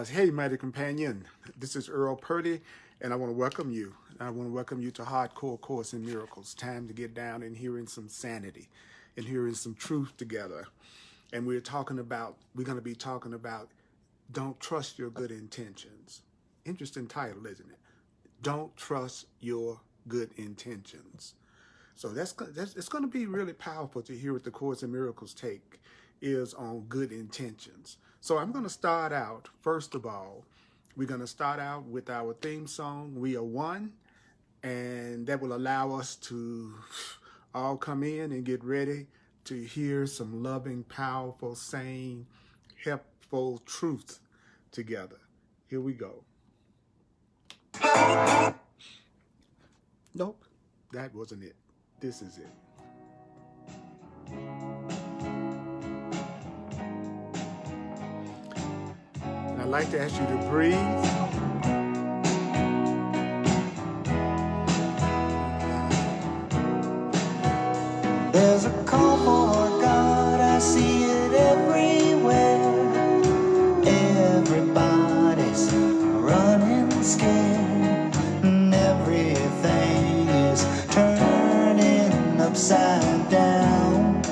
Hey, mighty companion. This is Earl Purdy, and I want to welcome you. I want to welcome you to Hardcore Course in Miracles. Time to get down and hearing some sanity and hearing some truth together. And we're going to be talking about don't trust your good intentions. Interesting title, isn't it? Don't trust your good intentions. So it's going to be really powerful to hear what the Course in Miracles take is on good intentions. So I'm going to start out, first of all, we're going to start out with our theme song, We Are One, and that will allow us to all come in and get ready to hear some loving, powerful, sane, helpful truth together. Here we go. Nope, that wasn't it. This is it. And I'd like to ask you to breathe. There's a call for God, I see it everywhere. Everybody's running scared, and everything is turning upside down.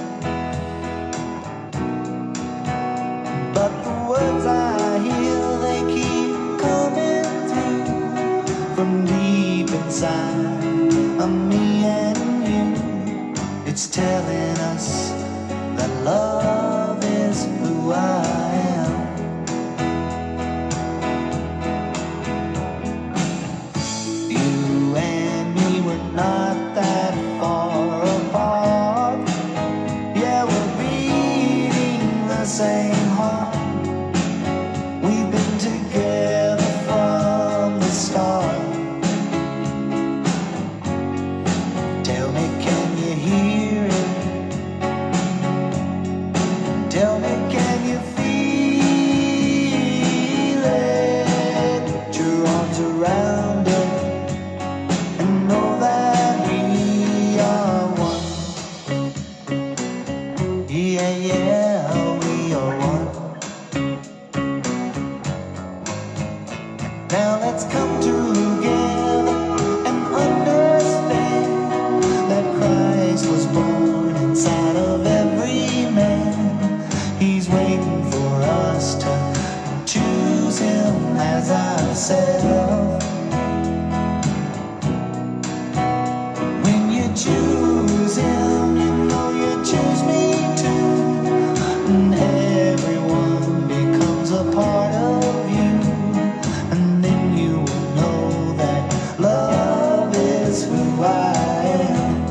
But the words I hear, they keep coming through from deep inside of me and you. It's telling us that love is who I am. You and me were not that far apart. Yeah, we're beating the same heart. We've been together from the start. Tell me, can you hear it? Tell me, can you feel it? Put your arms around it and know that we are one. Yeah, yeah, we are one. Now let's come together and understand that Christ was born inside of every man. He's waiting for us to choose him as ourselves. When you choose him, you know you choose me too. And everyone becomes a part of you. And then you will know that love is who I am.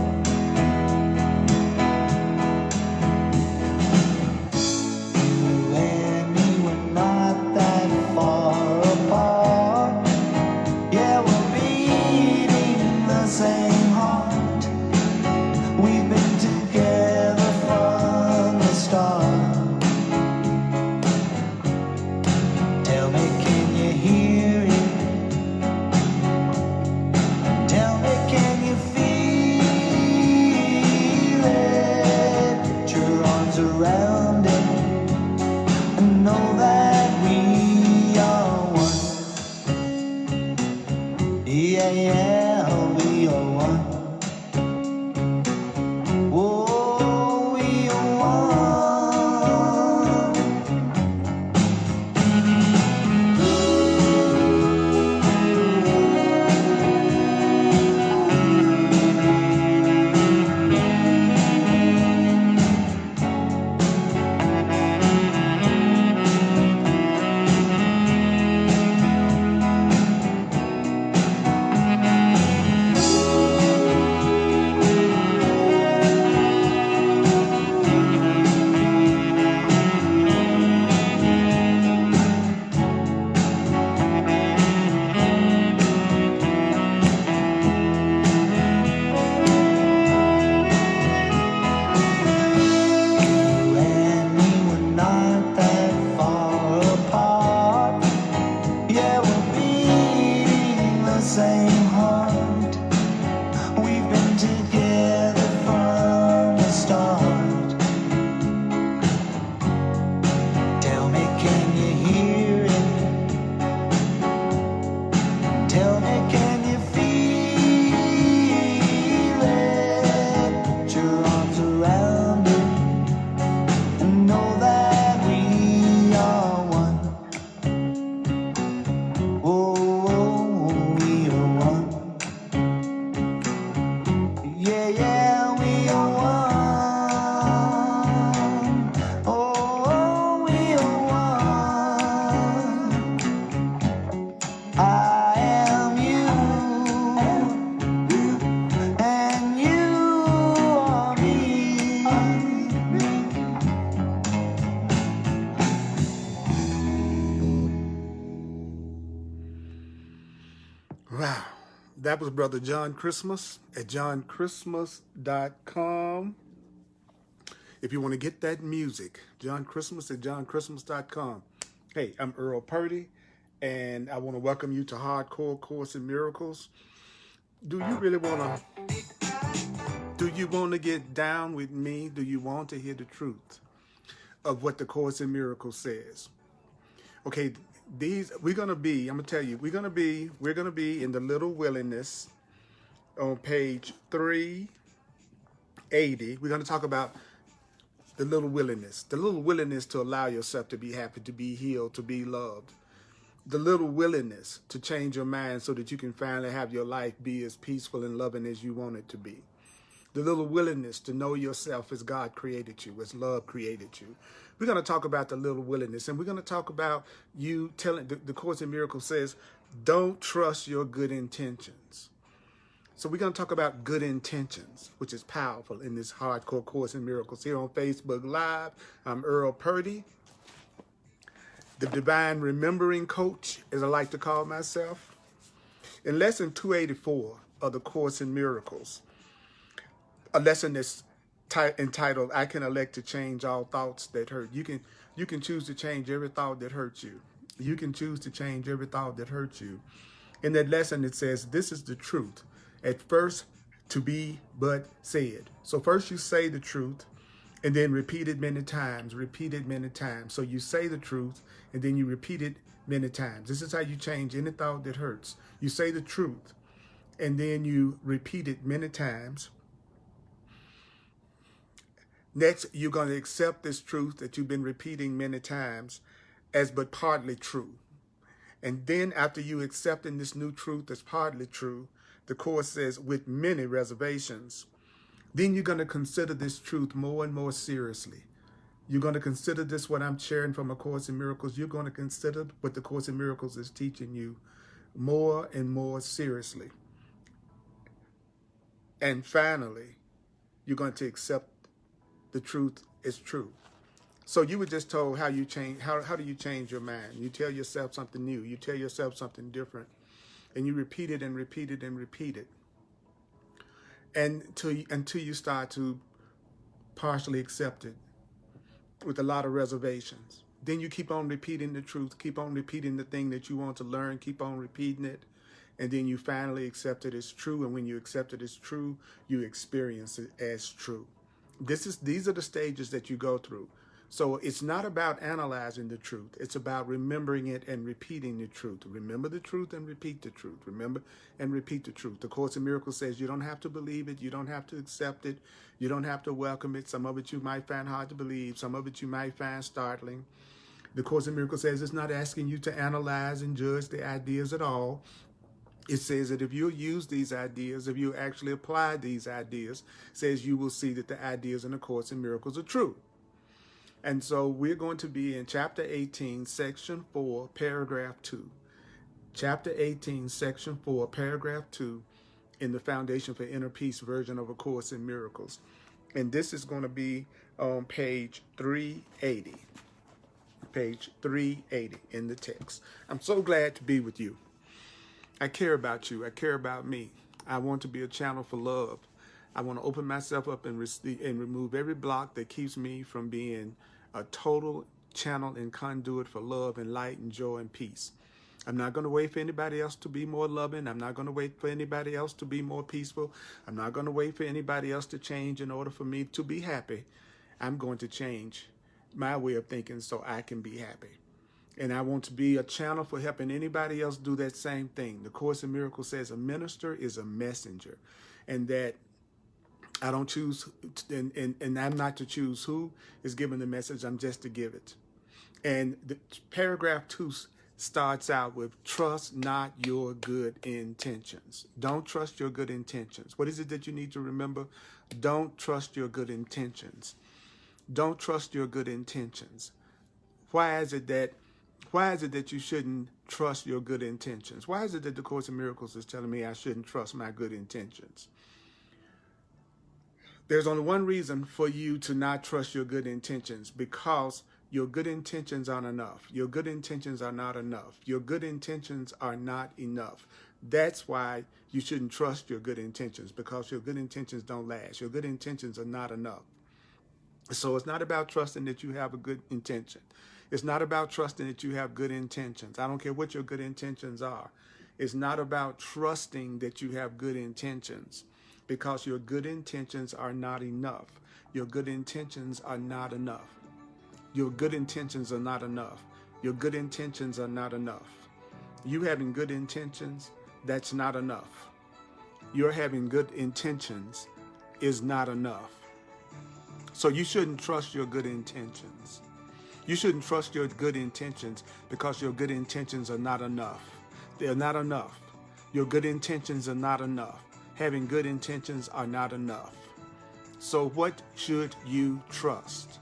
You and me were not that far apart. Yeah, we're beating the same heart. We've been together from the start. Tell me, can you hear it? Tell me, can you feel it? Put your arms around it and know that we are one. Yeah, yeah, we are one. Oh, we are one. That was Brother John Christmas at johnchristmas.com. If you want to get that music, John Christmas at johnchristmas.com. Hey, I'm Earl Purdy, and I want to welcome you to Hardcore Course in Miracles. Do you really want to get down with me? Do you want to hear the truth of what the Course in Miracles says? Okay, we're gonna be in the Little Willingness on page 380. We're gonna talk about the little willingness to allow yourself to be happy, to be healed, to be loved. The little willingness to change your mind so that you can finally have your life be as peaceful and loving as you want it to be. The little willingness to know yourself as God created you, as love created you. We're going to talk about the little willingness, and we're going to talk about you telling, the Course in Miracles says, don't trust your good intentions. So we're going to talk about good intentions, which is powerful in this Hardcore Course in Miracles here on Facebook Live. I'm Earl Purdy, the Divine Remembering Coach, as I like to call myself. In lesson 284 of the Course in Miracles, a lesson that's entitled, I Can Elect to Change All Thoughts That Hurt. You can choose to change every thought that hurts you. You can choose to change every thought that hurts you. In that lesson, it says, this is the truth. At first, to be but said. So first you say the truth, and then repeat it many times. So you say the truth, and then you repeat it many times. This is how you change any thought that hurts. You say the truth, and then you repeat it many times. Next, you're going to accept this truth that you've been repeating many times as but partly true. And then after you accepting this new truth that's partly true, the Course says with many reservations, then you're going to consider this truth more and more seriously. You're going to consider this, what I'm sharing from A Course in Miracles. You're going to consider what the Course in Miracles is teaching you more and more seriously. And finally, you're going to accept the truth is true. So you were just told how you change. How do you change your mind? You tell yourself something new. You tell yourself something different. And you repeat it and repeat it and repeat it. And until you start to partially accept it with a lot of reservations. Then you keep on repeating the truth, keep on repeating the thing that you want to learn, keep on repeating it. And then you finally accept it as true. And when you accept it as true, you experience it as true. These are the stages that you go through. So it's not about analyzing the truth. It's about remembering it and repeating the truth. Remember the truth and repeat the truth. Remember and repeat the truth. The Course in Miracles says you don't have to believe it. You don't have to accept it. You don't have to welcome it. Some of it you might find hard to believe. Some of it you might find startling. The Course in Miracles says it's not asking you to analyze and judge the ideas at all. It says that if you use these ideas, if you actually apply these ideas, it says you will see that the ideas in the Course in Miracles are true. And so we're going to be in chapter 18, section 4, paragraph 2. Chapter 18, section 4, paragraph 2 in the Foundation for Inner Peace version of A Course in Miracles. And this is going to be on page 380. Page 380 in the text. I'm so glad to be with you. I care about you. I care about me. I want to be a channel for love. I want to open myself up and remove every block that keeps me from being a total channel and conduit for love and light and joy and peace. I'm not going to wait for anybody else to be more loving. I'm not going to wait for anybody else to be more peaceful. I'm not going to wait for anybody else to change in order for me to be happy. I'm going to change my way of thinking so I can be happy. And I want to be a channel for helping anybody else do that same thing. The Course in Miracles says a minister is a messenger, and that I don't choose, and I'm not to choose who is giving the message. I'm just to give it. And the paragraph 2 starts out with, trust not your good intentions. Don't trust your good intentions. What is it that you need to remember? Don't trust your good intentions. Don't trust your good intentions. Why is it that you shouldn't trust your good intentions? Why is it that the Course in Miracles is telling me I shouldn't trust my good intentions? There's only one reason for you to not trust your good intentions, because your good intentions aren't enough. Your good intentions are not enough. Your good intentions are not enough. That's why you shouldn't trust your good intentions, because your good intentions don't last. Your good intentions are not enough. So it's not about trusting that you have a good intention. It's not about trusting that you have good intentions. I don't care what your good intentions are. It's not about trusting that you have good intentions, because your good intentions are not enough. Your good intentions are not enough. Your good intentions are not enough. Your good intentions are not enough. You having good intentions, that's not enough. Your having good intentions is not enough. So you shouldn't trust your good intentions. You shouldn't trust your good intentions, because your good intentions are not enough. They're not enough. Your good intentions are not enough. Having good intentions are not enough. So what should you trust?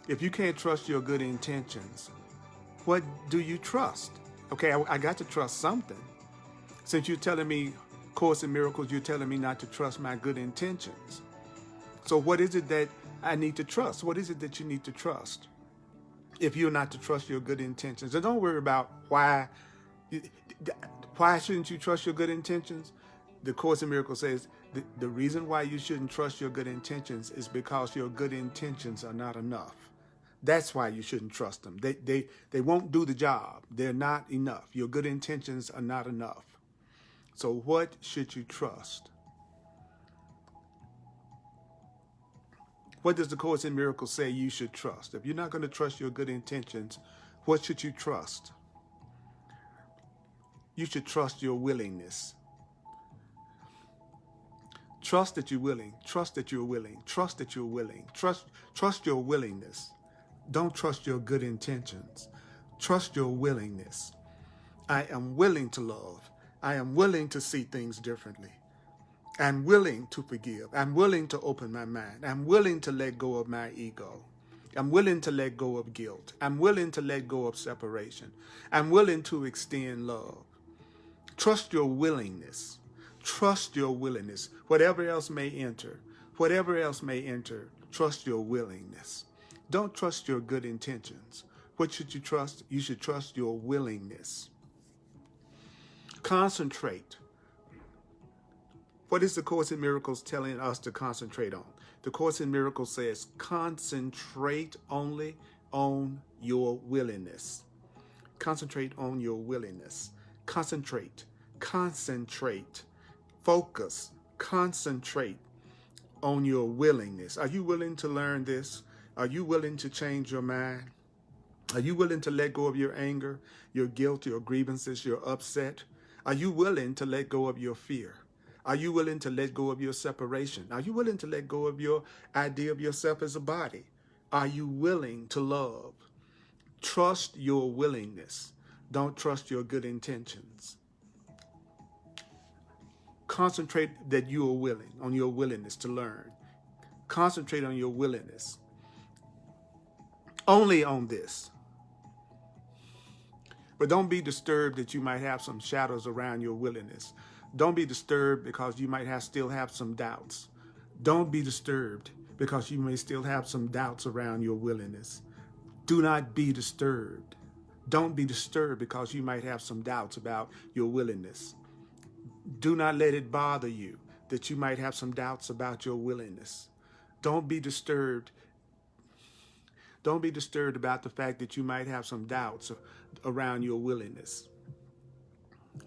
If you can't trust your good intentions, what do you trust? Okay, I got to trust something. Since you're telling me Course in Miracles, you're telling me not to trust my good intentions. So what is it that I need to trust? What is it that you need to trust if you're not to trust your good intentions? And don't worry about why shouldn't you trust your good intentions? The Course in Miracles says the reason why you shouldn't trust your good intentions is because your good intentions are not enough. That's why you shouldn't trust them. They won't do the job. They're not enough. Your good intentions are not enough. So what should you trust? What does the Course in Miracles say you should trust? If you're not going to trust your good intentions, what should you trust? You should trust your willingness. Trust that you're willing. Trust that you're willing. Trust that you're willing. Trust your willingness. Don't trust your good intentions. Trust your willingness. I am willing to love. I am willing to see things differently. I'm willing to forgive. I'm willing to open my mind. I'm willing to let go of my ego. I'm willing to let go of guilt. I'm willing to let go of separation. I'm willing to extend love. Trust your willingness. Trust your willingness. Whatever else may enter, trust your willingness. Don't trust your good intentions. What should you trust? You should trust your willingness. Concentrate. What is the Course in Miracles telling us to concentrate on? The Course in Miracles says, concentrate only on your willingness. Concentrate on your willingness. Concentrate. Focus. Concentrate on your willingness. Are you willing to learn this? Are you willing to change your mind? Are you willing to let go of your anger, your guilt, your grievances, your upset? Are you willing to let go of your fear? Are you willing to let go of your separation? Are you willing to let go of your idea of yourself as a body? Are you willing to love? Trust your willingness. Don't trust your good intentions. Concentrate that you are willing, on your willingness to learn. Concentrate on your willingness. Only on this. But don't be disturbed that you might have some shadows around your willingness. Don't be disturbed because you might still have some doubts. Don't be disturbed because you may still have some doubts around your willingness. Do not be disturbed. Don't be disturbed because you might have some doubts about your willingness. Do not let it bother you that you might have some doubts about your willingness. Don't be disturbed. Don't be disturbed about the fact that you might have some doubts around your willingness.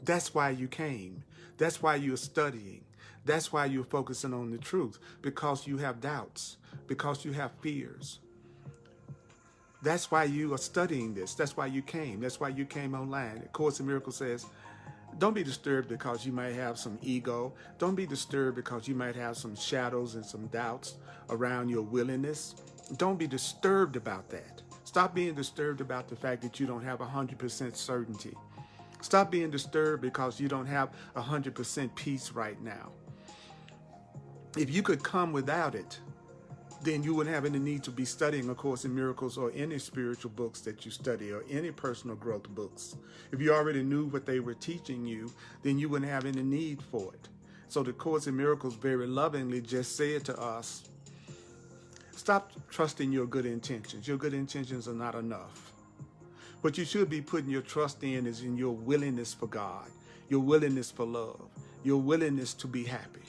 That's why you came. That's why you're studying. That's why you're focusing on the truth, because you have doubts, because you have fears. That's why you are studying this. That's why you came. That's why you came online. The Course in Miracles says, don't be disturbed because you might have some ego. Don't be disturbed because you might have some shadows and some doubts around your willingness. Don't be disturbed about that. Stop being disturbed about the fact that you don't have 100% certainty. Stop being disturbed because you don't have 100% peace right now. If you could come without it, then you wouldn't have any need to be studying A Course in Miracles or any spiritual books that you study or any personal growth books. If you already knew what they were teaching you, then you wouldn't have any need for it. So the Course in Miracles very lovingly just said to us, stop trusting your good intentions. Your good intentions are not enough. What you should be putting your trust in is in your willingness for God, your willingness for love, your willingness to be happy.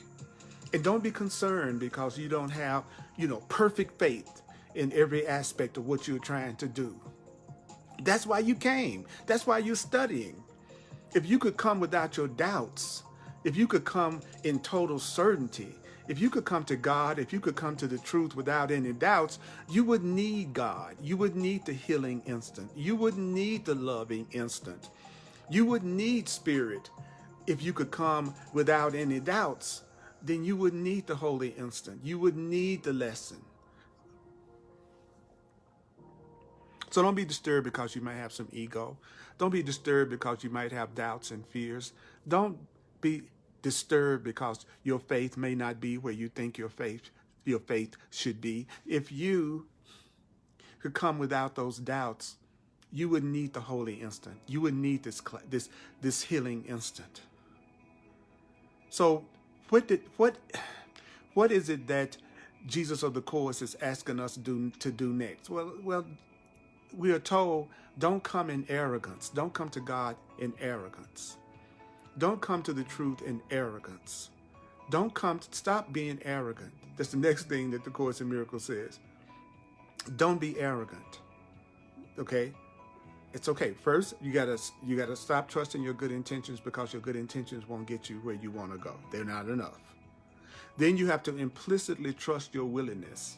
And don't be concerned because you don't have, perfect faith in every aspect of what you're trying to do. That's why you came. That's why you're studying. If you could come without your doubts, if you could come in total certainty, if you could come to God, if you could come to the truth without any doubts, you wouldn't need God. You wouldn't need the healing instant. You wouldn't need the loving instant. You wouldn't need spirit. If you could come without any doubts, then you wouldn't need the holy instant. You wouldn't need the lesson. So don't be disturbed because you might have some ego. Don't be disturbed because you might have doubts and fears. Don't be disturbed because your faith may not be where you think your faith should be. If you could come without those doubts, you wouldn't need the holy instant. You wouldn't need this healing instant. So what is it that Jesus of the Course is asking us to do next? Well, we are told, don't come in arrogance. Don't come to God in arrogance. Don't come to the truth in arrogance. Stop being arrogant. That's the next thing that the Course in Miracles says. Don't be arrogant. Okay? It's okay. First, you gotta stop trusting your good intentions because your good intentions won't get you where you want to go. They're not enough. Then you have to implicitly trust your willingness.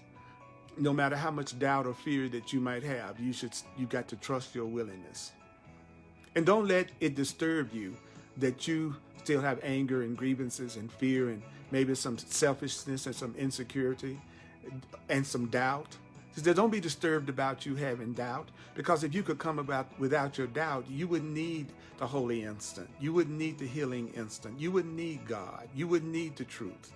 No matter how much doubt or fear that you might have, you got to trust your willingness. And don't let it disturb you that you still have anger and grievances and fear and maybe some selfishness and some insecurity and some doubt. Don't be disturbed about you having doubt, because if you could come about without your doubt, you wouldn't need the holy instant. You wouldn't need the healing instant. You wouldn't need God. You wouldn't need the truth.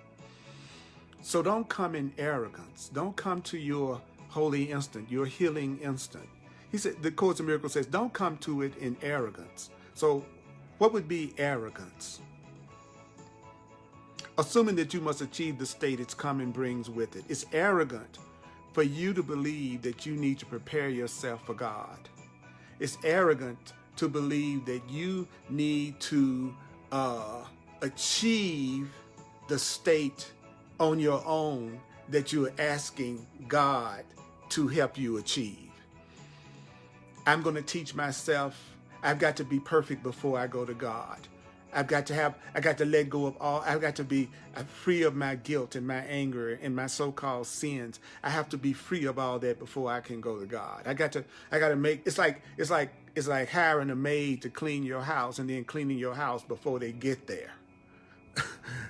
So don't come in arrogance. Don't come to your holy instant, your healing instant. He said, the Course in Miracles says, don't come to it in arrogance. So what would be arrogance? Assuming that you must achieve the state its coming brings with it. It's arrogant for you to believe that you need to prepare yourself for God. It's arrogant to believe that you need to achieve the state on your own that you're asking God to help you achieve. I'm going to teach myself. I've got to be perfect before I go to God. I got to let go of all. I've got to be free of my guilt and my anger and my so-called sins. I have to be free of all that before I can go to God. I got to make, it's like hiring a maid to clean your house and then cleaning your house before they get there.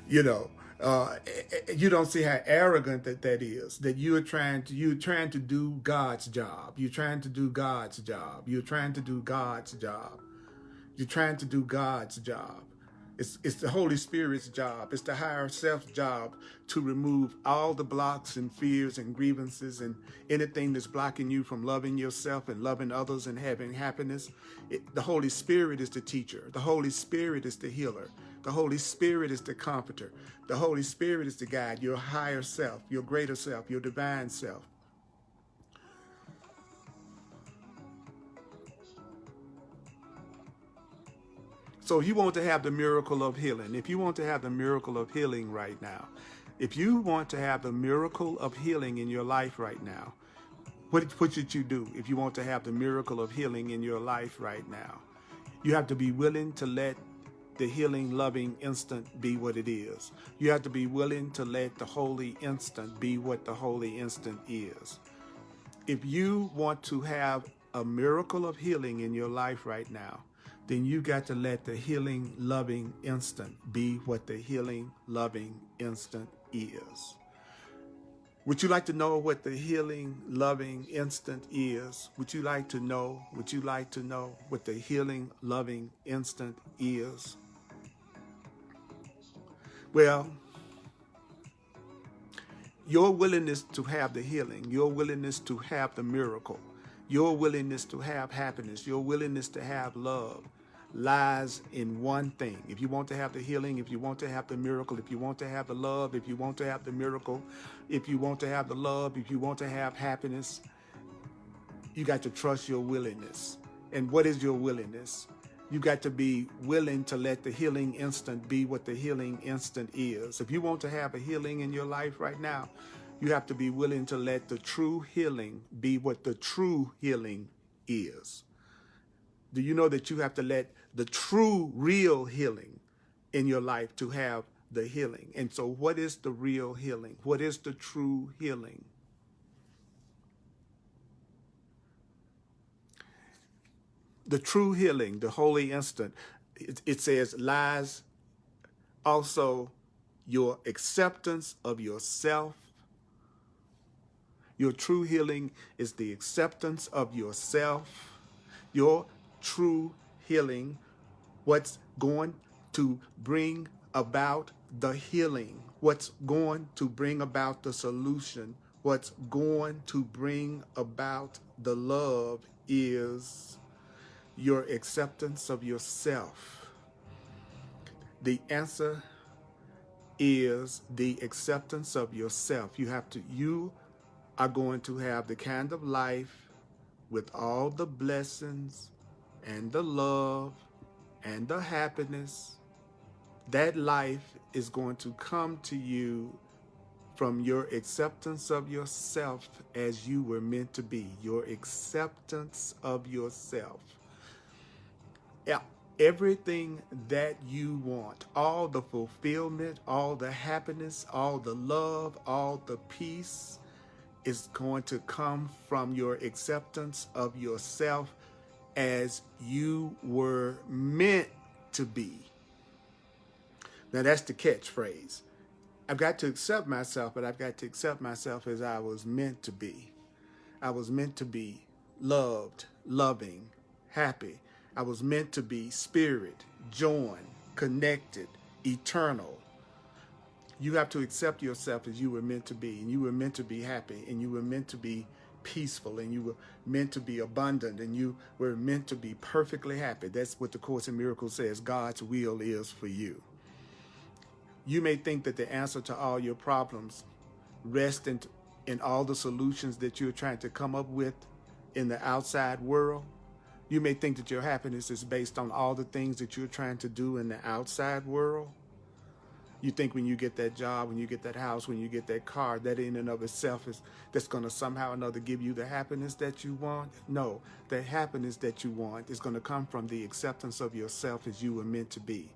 You don't see how arrogant that is, that you're trying to do God's job. You're trying to do God's job. You're trying to do God's job. You're trying to do God's job. It's the Holy Spirit's job. It's the higher self's job to remove all the blocks and fears and grievances and anything that's blocking you from loving yourself and loving others and having happiness. The Holy Spirit is the teacher. The Holy Spirit is the healer. The Holy Spirit is the comforter. The Holy Spirit is the guide, your higher self, your greater self, your divine self. So you want to have the miracle of healing. If you want to have the miracle of healing right now, if you want to have the miracle of healing in your life right now, what should you do if you want to have the miracle of healing in your life right now? You have to be willing to let the healing, loving instant be what it is. You have to be willing to let the holy instant be what the holy instant is. If you want to have a miracle of healing in your life right now, then you got to let the healing, loving instant be what the healing, loving instant is. Would you like to know what the healing, loving instant is? Would you like to know? Would you like to know what the healing, loving instant is? Well, your willingness to have the healing, your willingness to have the miracle, your willingness to have happiness, your willingness to have love lies in one thing. If you want to have the healing, if you want to have the miracle, if you want to have the love, if you want to have the miracle, if you want to have the love, if you want to have happiness, you got to trust your willingness. And what is your willingness? You got to be willing to let the healing instant be what the healing instant is. If you want to have a healing in your life right now, you have to be willing to let the true healing be what the true healing is. Do you know that you have to let the true, real healing in your life to have the healing? And so what is the real healing? What is the true healing? The true healing, the holy instant, it says lies also your acceptance of yourself. Your true healing is the acceptance of yourself. Your true healing, what's going to bring about the healing, what's going to bring about the solution, what's going to bring about the love is your acceptance of yourself. The answer is the acceptance of yourself. You are going to have the kind of life with all the blessings and the love and the happiness. That life is going to come to you from your acceptance of yourself as you were meant to be. Your acceptance of yourself. Yeah, everything that you want, all the fulfillment, all the happiness, all the love, all the peace is going to come from your acceptance of yourself as you were meant to be. Now that's the catchphrase. I've got to accept myself, but I've got to accept myself as I was meant to be. I was meant to be loved, loving, happy. I was meant to be spirit, joined, connected, eternal. You have to accept yourself as you were meant to be, and you were meant to be happy, and you were meant to be peaceful, and you were meant to be abundant, and you were meant to be perfectly happy. That's what the Course in Miracles says God's will is for you. You may think that the answer to all your problems rests in all the solutions that you're trying to come up with in the outside world. You may think that your happiness is based on all the things that you're trying to do in the outside world. You think when you get that job, when you get that house, when you get that car, that in and of itself that's going to somehow or another give you the happiness that you want. No, the happiness that you want is going to come from the acceptance of yourself as you were meant to be.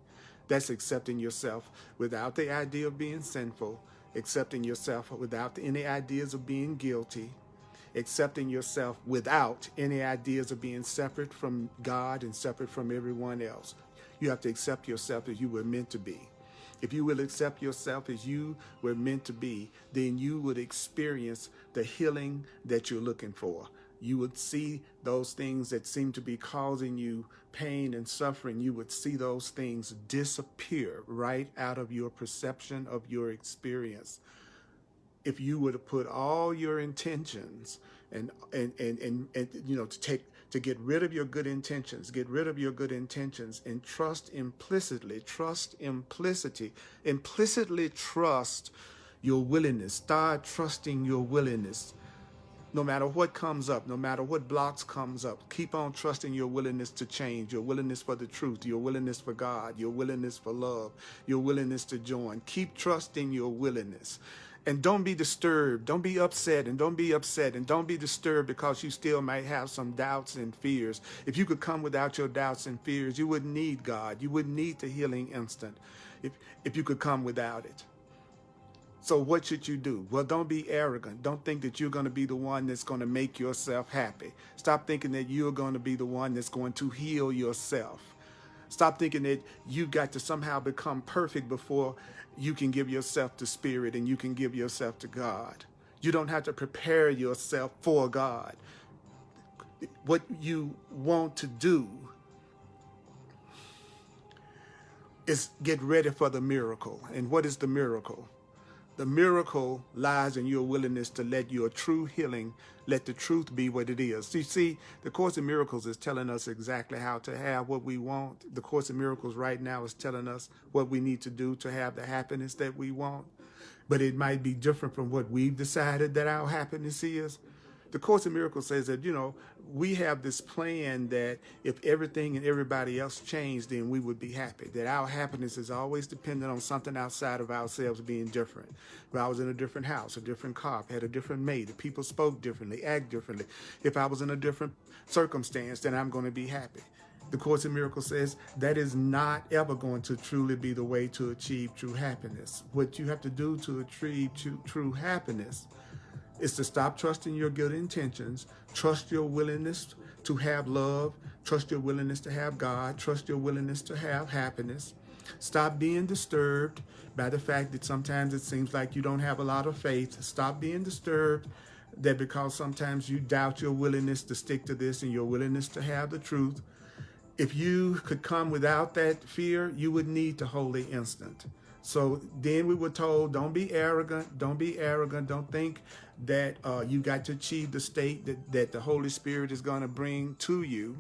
That's accepting yourself without the idea of being sinful, accepting yourself without any ideas of being guilty, accepting yourself without any ideas of being separate from God and separate from everyone else. You have to accept yourself as you were meant to be. If you will accept yourself as you were meant to be, then you would experience the healing that you're looking for. You would see those things that seem to be causing you pain and suffering. You would see those things disappear right out of your perception of your experience. If you were to put all your intentions and to get rid of your good intentions, and trust implicitly trust your willingness. Start trusting your willingness. No matter what comes up, no matter what blocks comes up, keep on trusting your willingness to change, your willingness for the truth, your willingness for God, your willingness for love, your willingness to join. Keep trusting your willingness. And don't be disturbed. Don't be upset, and don't be upset, and don't be disturbed because you still might have some doubts and fears. If you could come without your doubts and fears, you wouldn't need God. You wouldn't need the healing instant if you could come without it. So what should you do? Well, don't be arrogant. Don't think that you're going to be the one that's going to make yourself happy. Stop thinking that you're going to be the one that's going to heal yourself. Stop thinking that you got to somehow become perfect before you can give yourself to Spirit and you can give yourself to God. You don't have to prepare yourself for God. What you want to do is get ready for the miracle. And what is the miracle? The miracle lies in your willingness to let your true healing, let the truth be what it is. You see, the Course in Miracles is telling us exactly how to have what we want. The Course in Miracles right now is telling us what we need to do to have the happiness that we want. But it might be different from what we've decided that our happiness is. The Course in Miracles says that, we have this plan that if everything and everybody else changed, then we would be happy. That our happiness is always dependent on something outside of ourselves being different. If I was in a different house, a different car, had a different mate, if people spoke differently, act differently, if I was in a different circumstance, then I'm going to be happy. The Course in Miracles says that is not ever going to truly be the way to achieve true happiness. What you have to do to achieve true happiness is to stop trusting your good intentions, trust your willingness to have love, trust your willingness to have God, trust your willingness to have happiness. Stop being disturbed by the fact that sometimes it seems like you don't have a lot of faith. Stop being disturbed that because sometimes you doubt your willingness to stick to this and your willingness to have the truth. If you could come without that fear, you would need the holy instant. So then we were told, don't be arrogant, don't be arrogant, don't think that you got to achieve the state that the Holy Spirit is going to bring to you.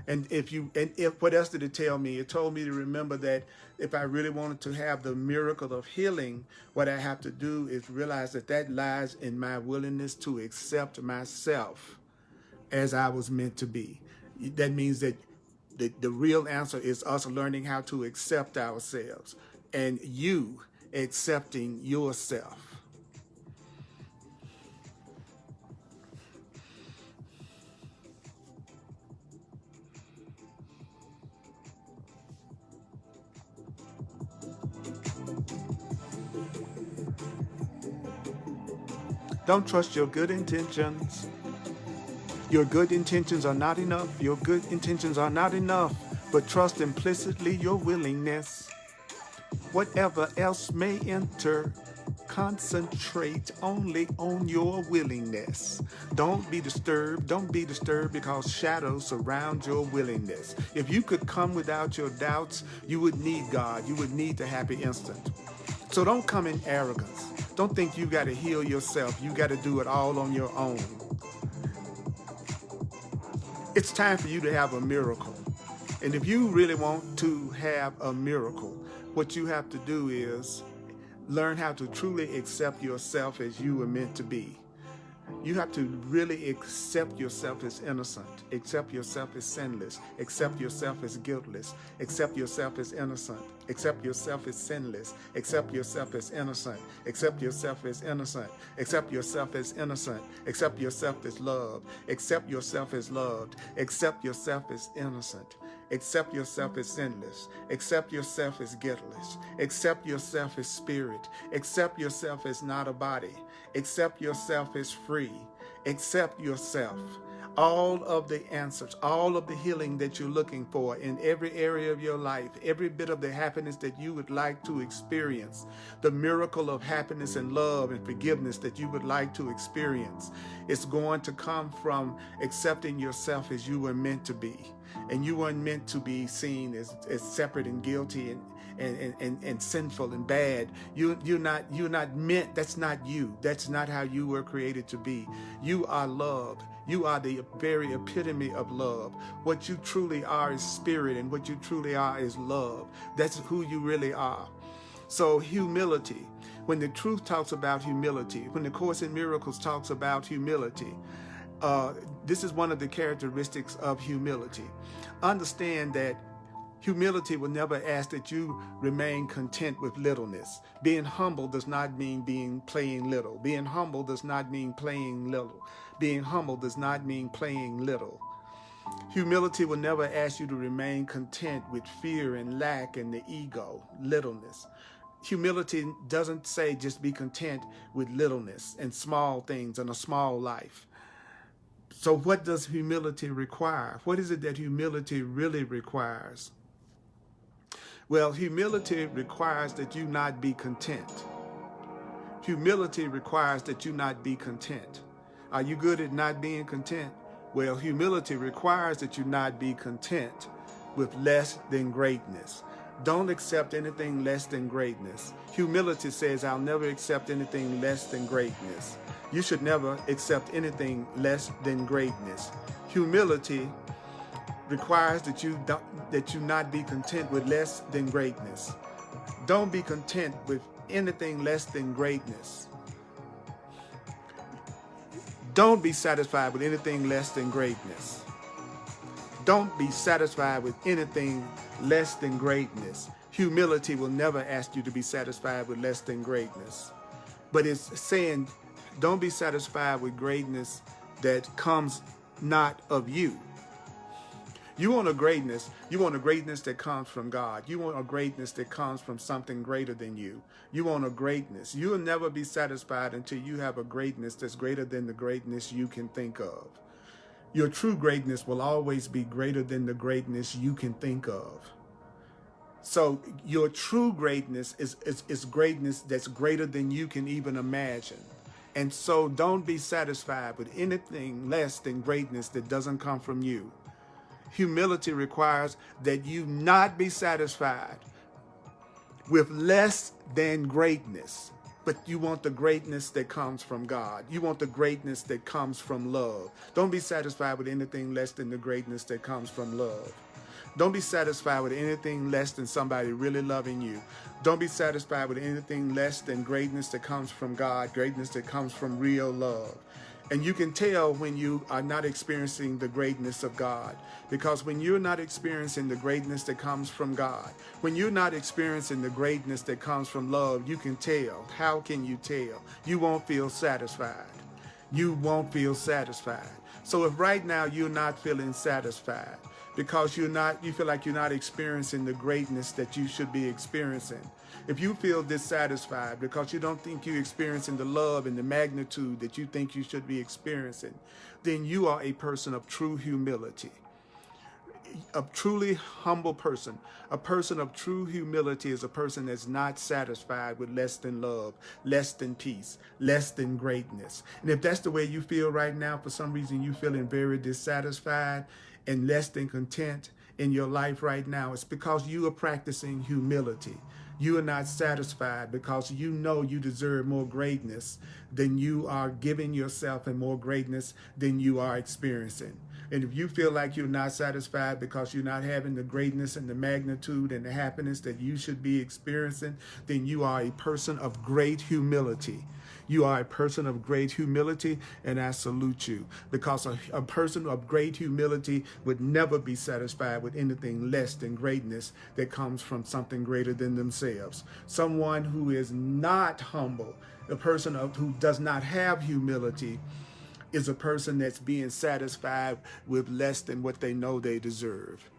And if what else did it tell me? It told me to remember that if I really wanted to have the miracle of healing, what I have to do is realize that lies in my willingness to accept myself as I was meant to be. That means that the real answer is us learning how to accept ourselves and you accepting yourself. Don't trust your good intentions. Your good intentions are not enough. Your good intentions are not enough. But trust implicitly your willingness. Whatever else may enter, concentrate only on your willingness. Don't be disturbed. Don't be disturbed because shadows surround your willingness. If you could come without your doubts, you would need God. You would need the happy instant. So don't come in arrogance. Don't think you got to heal yourself. You got to do it all on your own. It's time for you to have a miracle. And if you really want to have a miracle, what you have to do is learn how to truly accept yourself as you were meant to be. You have to really accept yourself as innocent, accept yourself as sinless, accept yourself as guiltless, accept yourself as innocent, accept yourself as sinless, accept yourself as innocent, accept yourself as innocent, accept yourself as innocent, accept yourself as loved, accept yourself as loved, accept yourself as innocent. Accept yourself as sinless. Accept yourself as guiltless. Accept yourself as spirit. Accept yourself as not a body. Accept yourself as free. Accept yourself. All of the answers, all of the healing that you're looking for in every area of your life, every bit of the happiness that you would like to experience, the miracle of happiness and love and forgiveness that you would like to experience, it's going to come from accepting yourself as you were meant to be. And you weren't meant to be seen as separate and guilty and sinful and bad. You're not meant. That's not you. That's not how you were created to be. You are loved. You are the very epitome of love. What you truly are is spirit, and what you truly are is love. That's who you really are. So humility. When the truth talks about humility, when the Course in Miracles talks about humility, this is one of the characteristics of humility. Understand that humility will never ask that you remain content with littleness. Being humble does not mean playing little. Being humble does not mean playing little. Being humble does not mean playing little. Humility will never ask you to remain content with fear and lack and the ego, littleness. Humility doesn't say just be content with littleness and small things and a small life. So what does humility require? What is it that humility really requires? Well, humility requires that you not be content. Humility requires that you not be content. Are you good at not being content? Well, humility requires that you not be content with less than greatness. Don't accept anything less than greatness. Humility says, I'll never accept anything less than greatness. You should never accept anything less than greatness. Humility requires that you not be content with less than greatness. Don't be content with anything less than greatness. Don't be satisfied with anything less than greatness. Don't be satisfied with anything less than greatness. Humility will never ask you to be satisfied with less than greatness. But it's saying, don't be satisfied with greatness that comes not of you. You want a greatness that comes from God. You want a greatness that comes from something greater than you. You want a greatness. You'll never be satisfied until you have a greatness that's greater than the greatness you can think of. Your true greatness will always be greater than the greatness you can think of. So your true greatness is greatness that's greater than you can even imagine. And so don't be satisfied with anything less than greatness that doesn't come from you. Humility requires that you not be satisfied with less than greatness, but you want the greatness that comes from God. You want the greatness that comes from love. Don't be satisfied with anything less than the greatness that comes from love. Don't be satisfied with anything less than somebody really loving you. Don't be satisfied with anything less than greatness that comes from God, greatness that comes from real love. And you can tell when you are not experiencing the greatness of God, because when you're not experiencing the greatness that comes from God, when you're not experiencing the greatness that comes from love, you can tell. How can you tell? You won't feel satisfied. You won't feel satisfied. So if right now you're not feeling satisfied because you feel like you're not experiencing the greatness that you should be experiencing, if you feel dissatisfied because you don't think you're experiencing the love and the magnitude that you think you should be experiencing, then you are a person of true humility. A truly humble person, a person of true humility, is a person that's not satisfied with less than love, less than peace, less than greatness. And if that's the way you feel right now, for some reason you're feeling very dissatisfied and less than content in your life right now, it's because you are practicing humility. You are not satisfied because you know you deserve more greatness than you are giving yourself, and more greatness than you are experiencing. And if you feel like you're not satisfied because you're not having the greatness and the magnitude and the happiness that you should be experiencing, then you are a person of great humility. You are a person of great humility, and I salute you, because a person of great humility would never be satisfied with anything less than greatness that comes from something greater than themselves. Someone who is not humble, a person who does not have humility, is a person that's being satisfied with less than what they know they deserve.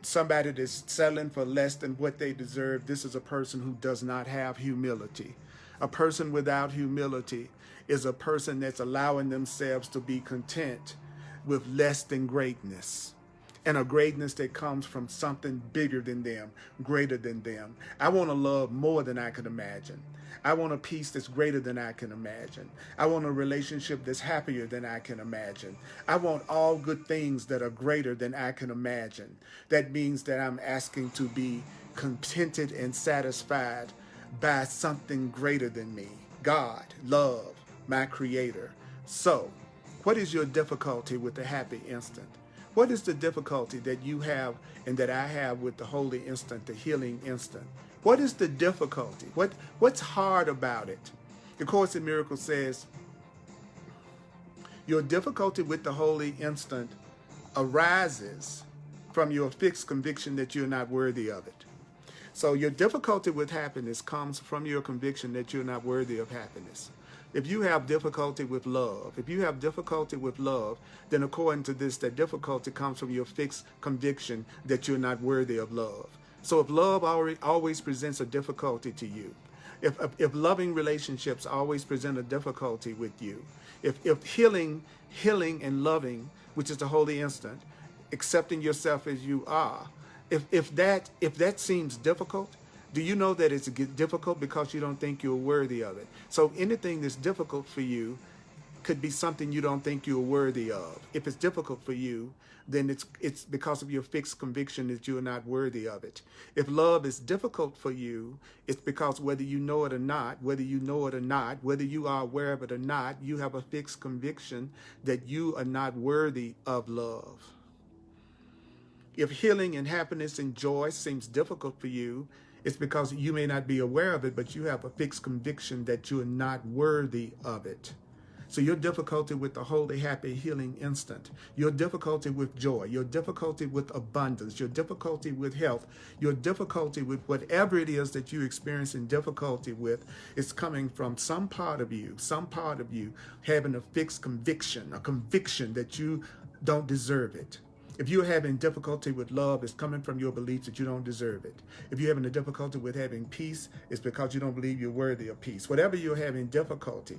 Somebody that's settling for less than what they deserve, this is a person who does not have humility. A person without humility is a person that's allowing themselves to be content with less than greatness, and a greatness that comes from something bigger than them, greater than them. I want to love more than I could imagine. I want a peace that's greater than I can imagine. I want a relationship that's happier than I can imagine. I want all good things that are greater than I can imagine. That means that I'm asking to be contented and satisfied by something greater than me. God, love, my creator. So, what is your difficulty with the happy instant? What is the difficulty that you have and that I have with the holy instant, the healing instant? What is the difficulty? What's hard about it? The Course in Miracles says, your difficulty with the holy instant arises from your fixed conviction that you're not worthy of it. So your difficulty with happiness comes from your conviction that you're not worthy of happiness. If you have difficulty with love, then according to this, that difficulty comes from your fixed conviction that you're not worthy of love. So if love always presents a difficulty to you, if loving relationships always present a difficulty with you, if healing and loving, which is the holy instant, accepting yourself as you are, if that seems difficult, do you know that it's difficult because you don't think you're worthy of it? So anything that's difficult for you could be something you don't think you're worthy of. If it's difficult for you, then it's because of your fixed conviction that you're not worthy of it. If love is difficult for you, it's because whether you know it or not, whether you are aware of it or not, you have a fixed conviction that you are not worthy of love. If healing and happiness and joy seems difficult for you, it's because you may not be aware of it, but you have a fixed conviction that you are not worthy of it. So your difficulty with the holy, happy, healing instant, your difficulty with joy, your difficulty with abundance, your difficulty with health, your difficulty with whatever it is that you experience in difficulty with, is coming from some part of you having a fixed conviction, a conviction that you don't deserve it. If you're having difficulty with love, it's coming from your belief that you don't deserve it. If you're having a difficulty with having peace, it's because you don't believe you're worthy of peace. Whatever you're having difficulty,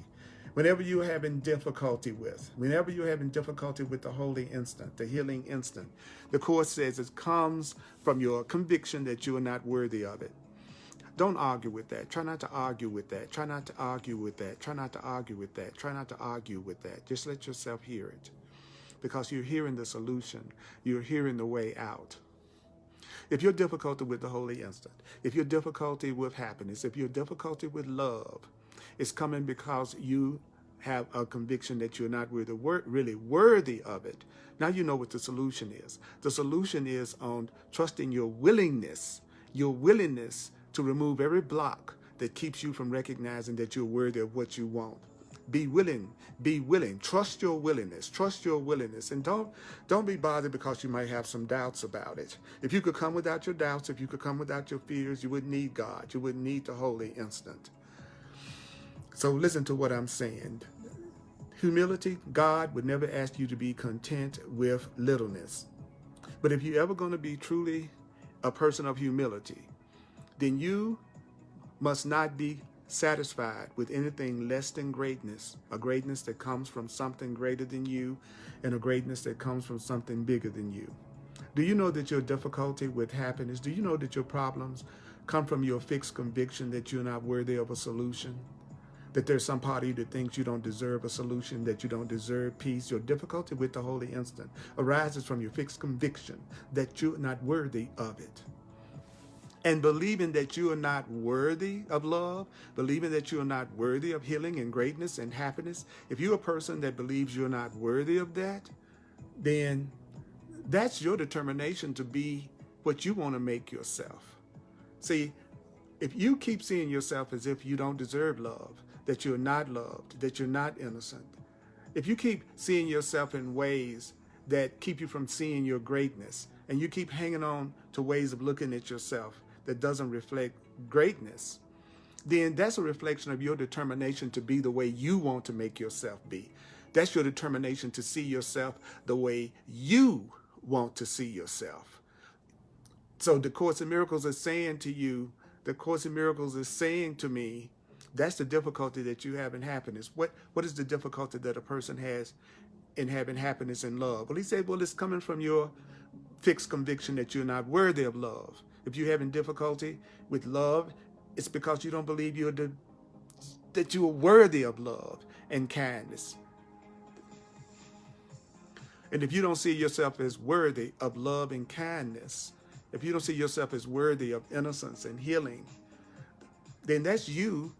whenever you're having difficulty with the holy instant, the healing instant, the Course says it comes from your conviction that you are not worthy of it. Don't argue with that. Try not to argue with that. Try not to argue with that. Try not to argue with that. Try not to argue with that. Just let yourself hear it. Because you're hearing the solution. You're hearing the way out. If you're difficulty with the holy instant, if you're difficulty with happiness, if you're difficulty with love, it's coming because you have a conviction that you're not really worthy of it. Now you know what the solution is. The solution is on trusting your willingness to remove every block that keeps you from recognizing that you're worthy of what you want. Be willing. Trust your willingness. And don't be bothered because you might have some doubts about it. If you could come without your doubts, if you could come without your fears, you wouldn't need God. You wouldn't need the holy instant. So listen to what I'm saying. Humility, God would never ask you to be content with littleness. But if you're ever going to be truly a person of humility, then you must not be satisfied with anything less than greatness, a greatness that comes from something greater than you and a greatness that comes from something bigger than you. Do you know that your difficulty with happiness, do you know that your problems come from your fixed conviction that you're not worthy of a solution? That there's some part of you that thinks you don't deserve a solution, that you don't deserve peace. Your difficulty with the holy instant arises from your fixed conviction that you're not worthy of it. And believing that you are not worthy of love, believing that you are not worthy of healing and greatness and happiness, if you're a person that believes you're not worthy of that, then that's your determination to be what you want to make yourself. See, if you keep seeing yourself as if you don't deserve love, that you're not loved, that you're not innocent, if you keep seeing yourself in ways that keep you from seeing your greatness, and you keep hanging on to ways of looking at yourself that doesn't reflect greatness, then that's a reflection of your determination to be the way you want to make yourself be. That's your determination to see yourself the way you want to see yourself. So the Course in Miracles is saying to you, the Course in Miracles is saying to me, that's the difficulty that you have in happiness. What is the difficulty that a person has in having happiness and love? Well, he said, well, it's coming from your fixed conviction that you're not worthy of love. If you're having difficulty with love, it's because you don't believe that you are worthy of love and kindness. And if you don't see yourself as worthy of love and kindness, if you don't see yourself as worthy of innocence and healing, then that's you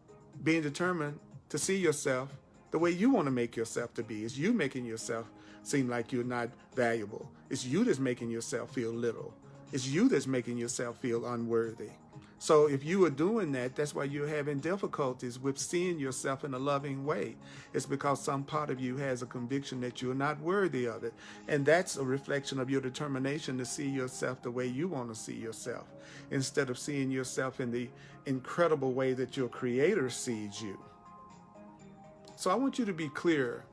being determined to see yourself the way you want to make yourself to be. It's you making yourself seem like you're not valuable. It's you that's making yourself feel little. It's you that's making yourself feel unworthy. So if you are doing that, that's why you're having difficulties with seeing yourself in a loving way. It's because some part of you has a conviction that you're not worthy of it. And that's a reflection of your determination to see yourself the way you want to see yourself, instead of seeing yourself in the incredible way that your Creator sees you. So I want you to be clear